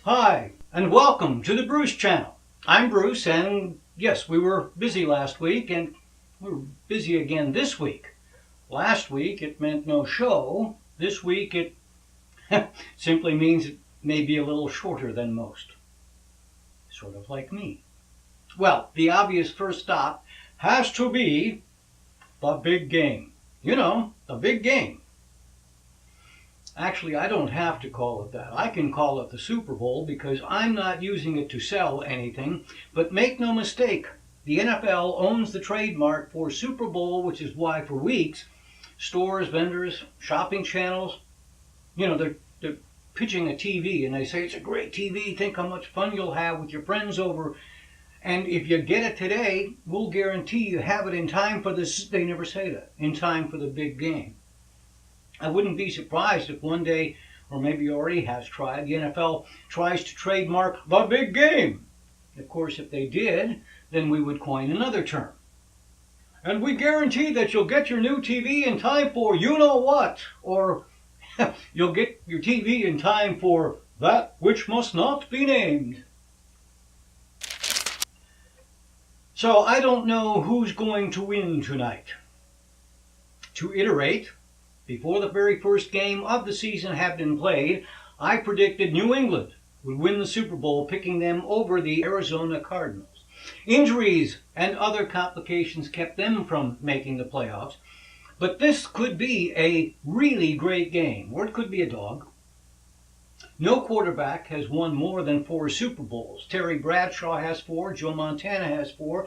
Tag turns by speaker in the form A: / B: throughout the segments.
A: Hi, and welcome to the Bruce Channel. I'm Bruce, and yes, we were busy last week, and we're busy again this week. Last week it meant no show. This week it simply means it may be a little shorter than most. Sort of like me. Well, the obvious first stop has to be the big game. You know, the big game. Actually, I don't have to call it that. I can call it the Super Bowl because I'm not using it to sell anything. But make no mistake, the NFL owns the trademark for Super Bowl, which is why for weeks, stores, vendors, shopping channels, they're pitching a TV and they say it's a great TV. Think how much fun you'll have with your friends over. And if you get it today, we'll guarantee you have it in time for this. They never say that. In time for the big game. I wouldn't be surprised if one day, or maybe already has tried, the NFL tries to trademark the big game. Of course, if they did, then we would coin another term. And we guarantee that you'll get your new TV in time for you know what, or you'll get your TV in time for that which must not be named. So I don't know who's going to win tonight. To iterate, before the very first game of the season had been played, I predicted New England would win the Super Bowl, picking them over the Arizona Cardinals. Injuries and other complications kept them from making the playoffs, but this could be a really great game, or it could be a dog. No quarterback has won more than 4 Super Bowls. Terry Bradshaw has 4, Joe Montana has 4,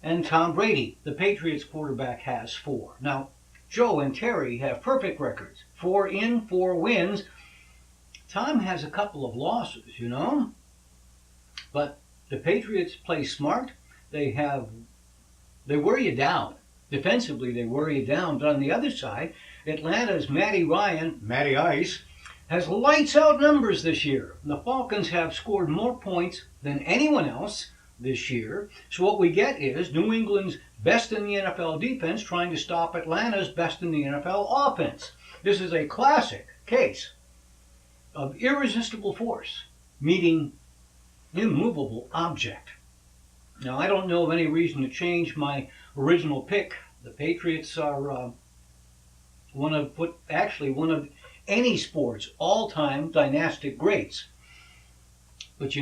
A: and Tom Brady, the Patriots quarterback, has 4. Now, Joe and Terry have perfect records. 4 in, 4 wins. Tom has a couple of losses, But the Patriots play smart. They wear you down. Defensively, they wear you down. But on the other side, Atlanta's Matty Ryan, Matty Ice, has lights out numbers this year. The Falcons have scored more points than anyone else this year. So what we get is New England's best in the NFL defense trying to stop Atlanta's best in the NFL offense. This is a classic case of irresistible force meeting immovable object. Now, I don't know of any reason to change my original pick. The Patriots are one of any sport's all-time dynastic greats. But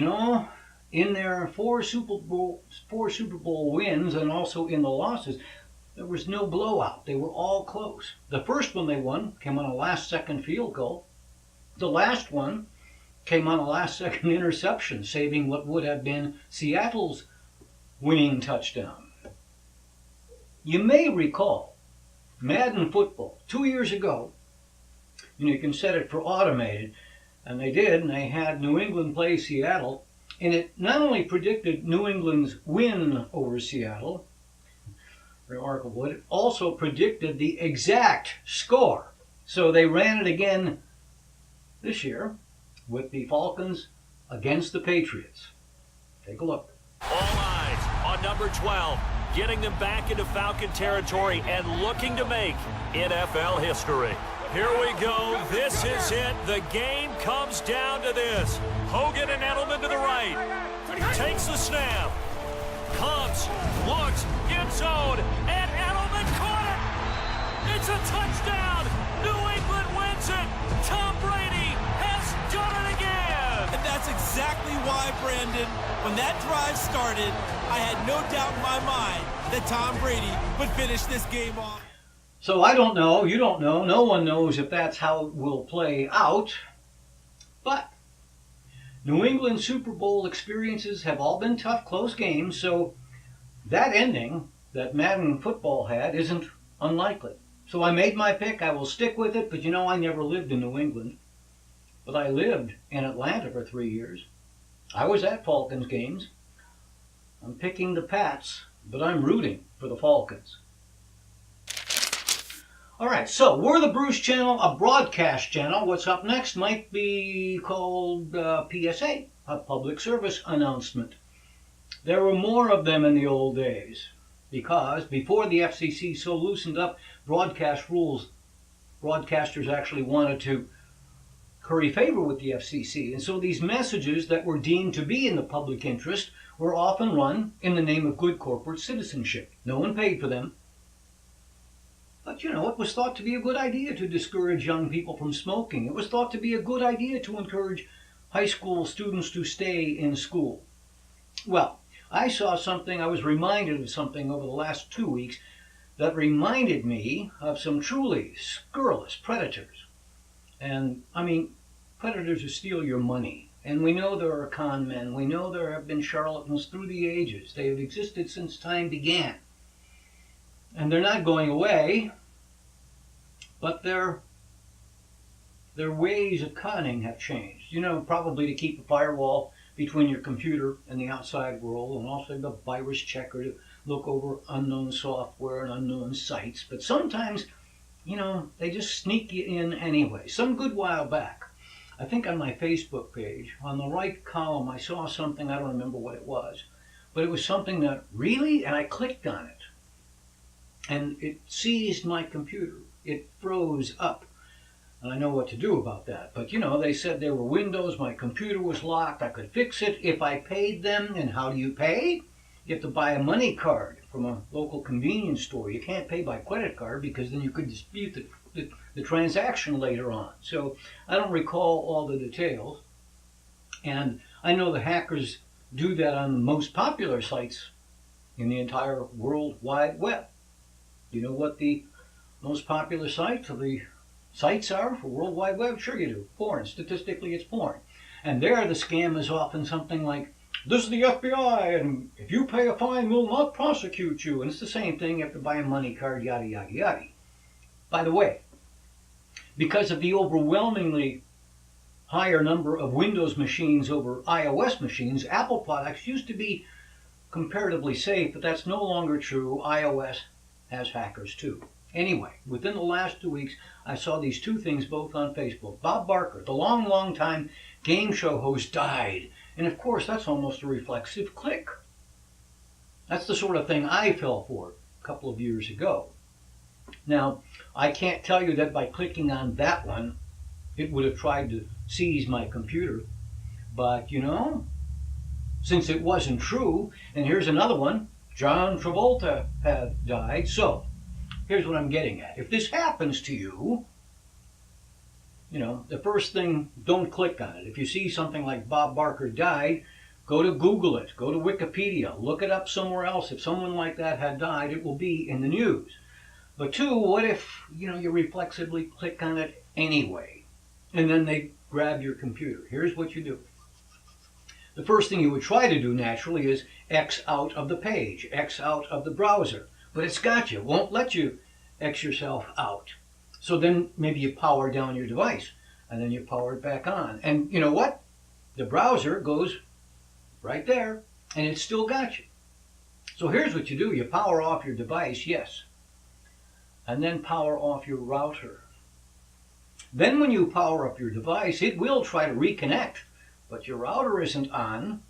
A: in their 4 Super Bowl wins and also in the losses, there was no blowout. They were all close. The first one they won came on a last-second field goal. The last one came on a last-second interception, saving what would have been Seattle's winning touchdown. You may recall Madden football 2 years ago. You can set it for automated, and they did, and they had New England play Seattle. And it not only predicted New England's win over Seattle, remarkable, it also predicted the exact score. So they ran it again this year with the Falcons against the Patriots. Take a look.
B: All eyes on number 12, getting them back into Falcon territory and looking to make NFL history. Here we go. This is it. The game comes down to this. Hogan and Edelman to the right. He takes the snap. Comes, looks, end zone, and Edelman caught it. It's a touchdown. New England wins it. Tom Brady has done it again.
C: And that's exactly why, Brandon, when that drive started, I had no doubt in my mind that Tom Brady would finish this game off.
A: So I don't know, you don't know, no one knows if that's how it will play out. But New England Super Bowl experiences have all been tough, close games, so that ending that Madden football had isn't unlikely. So I made my pick, I will stick with it, but I never lived in New England. But I lived in Atlanta for 3 years. I was at Falcons games. I'm picking the Pats, but I'm rooting for the Falcons. All right, so we're the Bruce Channel, a broadcast channel. What's up next might be called PSA, a public service announcement. There were more of them in the old days because before the FCC so loosened up broadcast rules, broadcasters actually wanted to curry favor with the FCC. And so these messages that were deemed to be in the public interest were often run in the name of good corporate citizenship. No one paid for them. But you know, it was thought to be a good idea to discourage young people from smoking. It was thought to be a good idea to encourage high school students to stay in school. Well, I saw something, I was reminded of something over the last 2 weeks that reminded me of some truly scurrilous predators. And I mean, predators who steal your money. And we know there are con men. We know there have been charlatans through the ages. They have existed since time began. And they're not going away, but their ways of conning have changed. You know, probably to keep a firewall between your computer and the outside world, and also the virus checker to look over unknown software and unknown sites. But sometimes, you know, they just sneak you in anyway. Some good while back, I think on my Facebook page, on the right column, I saw something, I don't remember what it was, but it was something that really, and I clicked on it, and it seized my computer. It froze up. And I know what to do about that. But you know, they said there were windows, my computer was locked, I could fix it if I paid them. And how do you pay? You have to buy a money card from a local convenience store. You can't pay by credit card because then you could dispute the transaction later on. So I don't recall all the details. And I know the hackers do that on the most popular sites in the entire World Wide Web. You know what the most popular sites are for World Wide Web? Sure you do. Porn. Statistically, it's porn. And there the scam is often something like, this is the FBI, and if you pay a fine, we'll not prosecute you. And it's the same thing. You have to buy a money card, yada, yada, yada. By the way, because of the overwhelmingly higher number of Windows machines over iOS machines, Apple products used to be comparatively safe, but that's no longer true. iOS has hackers too. Anyway, within the last 2 weeks, I saw these two things both on Facebook. Bob Barker, the long time game show host, died. And of course, that's almost a reflexive click. That's the sort of thing I fell for a couple of years ago. Now, I can't tell you that by clicking on that one, it would have tried to seize my computer. But, you know, since it wasn't true, and here's another one, John Travolta had died. So, here's what I'm getting at. If this happens to you, you know, the first thing, don't click on it. If you see something like Bob Barker died, go to Google it, go to Wikipedia, look it up somewhere else. If someone like that had died, it will be in the news. But two, what if, you know, you reflexively click on it anyway, and then they grab your computer? Here's what you do. The first thing you would try to do naturally is X out of the page, X out of the browser. But it's got you, won't let you X yourself out. So then maybe you power down your device, and then you power it back on. And you know what? The browser goes right there, and it's still got you. So here's what you do. You power off your device, yes, and then power off your router. Then when you power up your device, it will try to reconnect, but your router isn't on,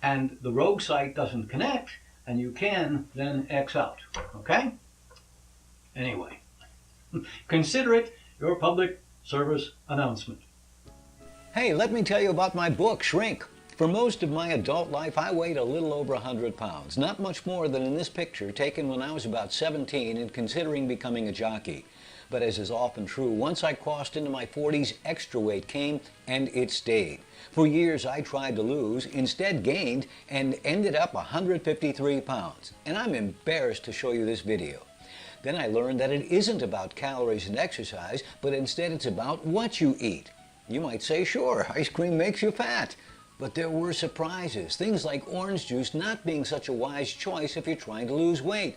A: and the rogue site doesn't connect, and you can then X out, okay? Anyway, consider it your public service announcement.
D: Hey, let me tell you about my book, Shrink. For most of my adult life, I weighed a little over 100 pounds, not much more than in this picture taken when I was about 17 and considering becoming a jockey. But as is often true, once I crossed into my 40s, extra weight came, and it stayed. For years, I tried to lose, instead gained, and ended up 153 pounds. And I'm embarrassed to show you this video. Then I learned that it isn't about calories and exercise, but instead it's about what you eat. You might say, sure, ice cream makes you fat. But there were surprises, things like orange juice not being such a wise choice if you're trying to lose weight.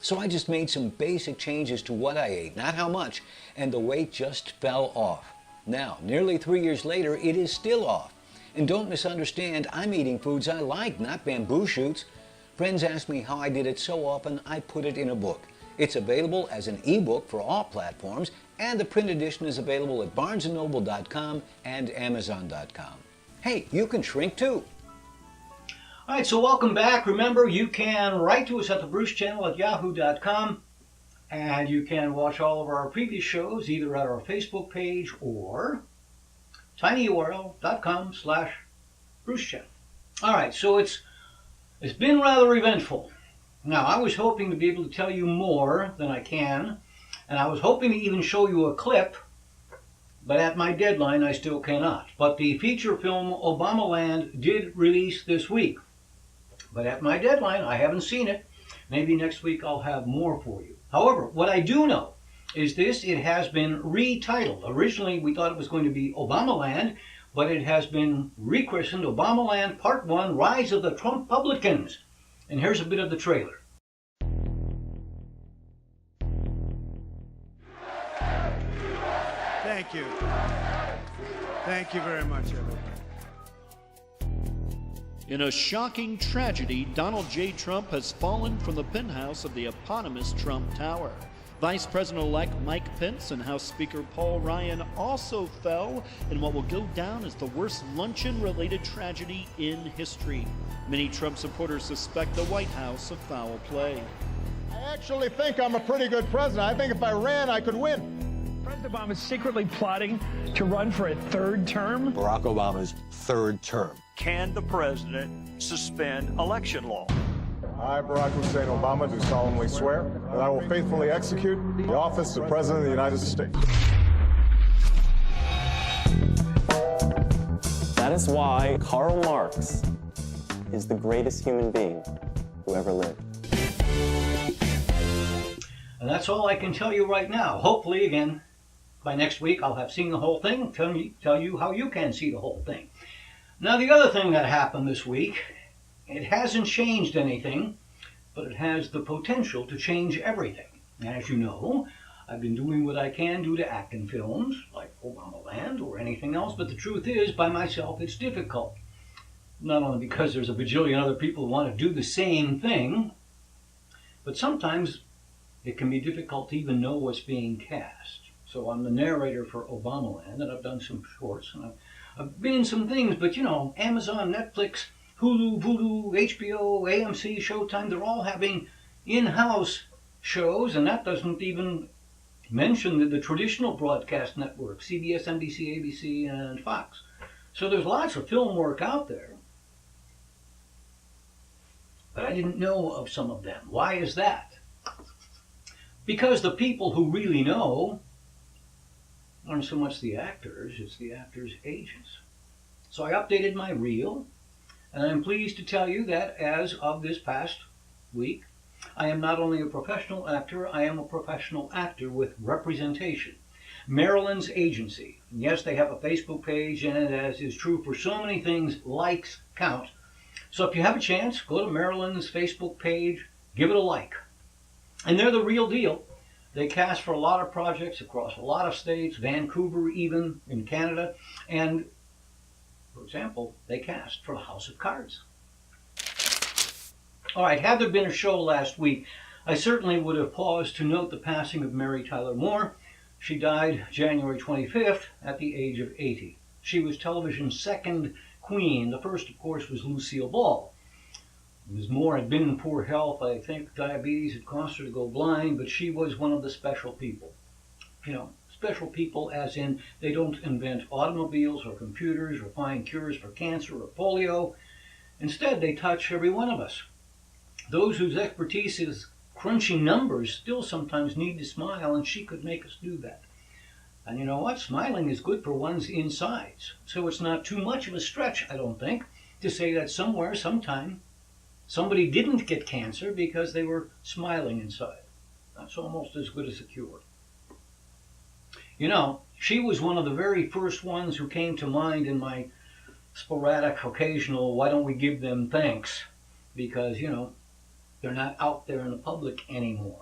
D: So I just made some basic changes to what I ate, not how much, and the weight just fell off. Now, nearly 3 years later, it is still off. And don't misunderstand, I'm eating foods I like, not bamboo shoots. Friends ask me how I did it so often, I put it in a book. It's available as an ebook for all platforms, and the print edition is available at barnesandnoble.com and amazon.com. Hey, you can shrink too.
A: All right, so welcome back. Remember, you can write to us at the Bruce Channel at yahoo.com, and you can watch all of our previous shows either at our Facebook page or tinyurl.com/BruceChat. All right, so it's been rather eventful. Now, I was hoping to be able to tell you more than I can, and I was hoping to even show you a clip, but at my deadline, I still cannot. But the feature film Obamaland did release this week, but at my deadline, I haven't seen it. Maybe next week I'll have more for you. However, what I do know is this: it has been retitled. Originally, we thought it was going to be Obamaland, but it has been rechristened Obamaland Part 1, Rise of the Trump-publicans. And here's a bit of the trailer.
E: Thank you. Thank you very much, everybody.
F: In a shocking tragedy, Donald J. Trump has fallen from the penthouse of the eponymous Trump Tower. Vice President-elect Mike Pence and House Speaker Paul Ryan also fell in what will go down as the worst luncheon-related tragedy in history. Many Trump supporters suspect the White House of foul play.
G: I actually think I'm a pretty good president. I think if I ran, I could win.
H: President Obama is secretly plotting to run for a third term.
I: Barack Obama's third term.
B: Can the president suspend election law?
G: I, Barack Hussein Obama, do solemnly swear that I will faithfully execute the office of President of the United States.
J: That is why Karl Marx is the greatest human being who ever lived.
A: And that's all I can tell you right now. Hopefully, again, by next week I'll have seen the whole thing, tell you how you can see the whole thing. Now, the other thing that happened this week, it hasn't changed anything, but it has the potential to change everything. As you know, I've been doing what I can do to act in films, like Obamaland or anything else, but the truth is, by myself, it's difficult. Not only because there's a bajillion other people who want to do the same thing, but sometimes it can be difficult to even know what's being cast. So I'm the narrator for Obamaland, and I've done some shorts, and I've been in some things, but you know, Amazon, Netflix, Hulu, Vudu, HBO, AMC, Showtime, they're all having in-house shows, and that doesn't even mention the traditional broadcast networks, CBS, NBC, ABC, and Fox. So there's lots of film work out there, but I didn't know of some of them. Why is that? Because the people who really know aren't so much the actors, it's the actors' agents. So I updated my reel, and I'm pleased to tell you that as of this past week, I am not only a professional actor, I am a professional actor with representation. Maryland's Agency. And yes, they have a Facebook page, and as is true for so many things, likes count. So if you have a chance, go to Maryland's Facebook page, give it a like. And they're the real deal. They cast for a lot of projects across a lot of states, Vancouver even, in Canada, and for example, they cast for House of Cards. All right, had there been a show last week, I certainly would have paused to note the passing of Mary Tyler Moore. She died January 25th at the age of 80. She was television's second queen. The first, of course, was Lucille Ball. Ms. Moore had been in poor health. I think diabetes had caused her to go blind, but she was one of the special people. You know, special people as in they don't invent automobiles or computers or find cures for cancer or polio. Instead, they touch every one of us. Those whose expertise is crunching numbers still sometimes need to smile, and she could make us do that. And you know what? Smiling is good for one's insides. So it's not too much of a stretch, I don't think, to say that somewhere, sometime, somebody didn't get cancer because they were smiling inside. That's almost as good as a cure. You know, she was one of the very first ones who came to mind in my sporadic, occasional, why don't we give them thanks? Because, you know, they're not out there in the public anymore.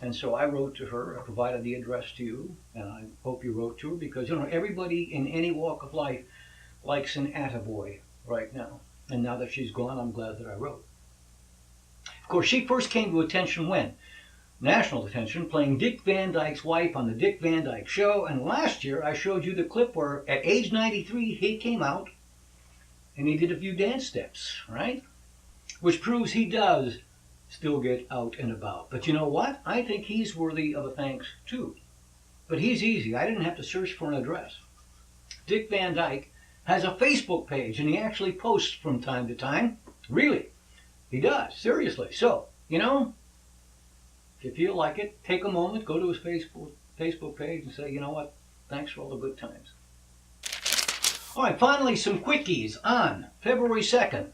A: And so I wrote to her, I provided the address to you, and I hope you wrote to her, because, you know, everybody in any walk of life likes an attaboy right now. And now that she's gone, I'm glad that I wrote. Of course, she first came to attention when? National attention, playing Dick Van Dyke's wife on the Dick Van Dyke Show. And last year, I showed you the clip where at age 93, he came out and he did a few dance steps, right? Which proves he does still get out and about. But you know what? I think he's worthy of a thanks too. But he's easy. I didn't have to search for an address. Dick Van Dyke has a Facebook page, and he actually posts from time to time. Really, he does, seriously. So, you know, if you feel like it, take a moment, go to his Facebook page and say, you know what, thanks for all the good times. All right, finally, some quickies on February 2nd,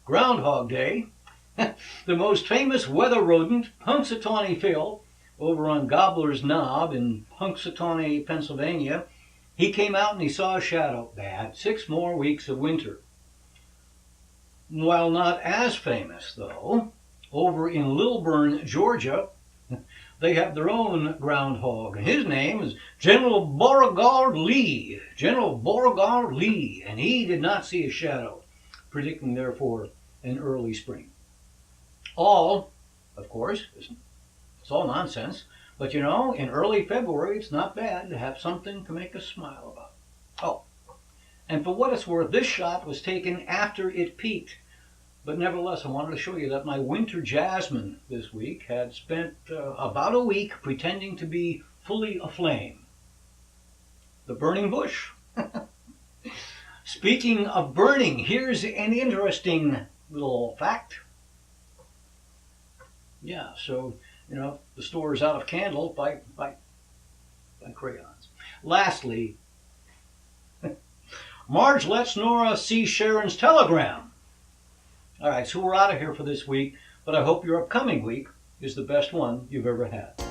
A: Groundhog Day. The most famous weather rodent, Punxsutawney Phil, over on Gobbler's Knob in Punxsutawney, Pennsylvania, he came out and he saw a shadow. They had 6 more weeks of winter. While not as famous, though, over in Lilburn, Georgia, they have their own groundhog. His name is General Beauregard Lee. General Beauregard Lee. And he did not see a shadow, predicting, therefore, an early spring. All, of course, it's all nonsense. But you know, in early February, it's not bad to have something to make us smile about. Oh, and for what it's worth, this shot was taken after it peaked. But nevertheless, I wanted to show you that my winter jasmine this week had spent about a week pretending to be fully aflame. The burning bush. Speaking of burning, here's an interesting little fact. Yeah, so, you know, the store is out of candle, buy crayons. Lastly, Marge lets Nora see Sharon's telegram. All right, so we're out of here for this week, but I hope your upcoming week is the best one you've ever had.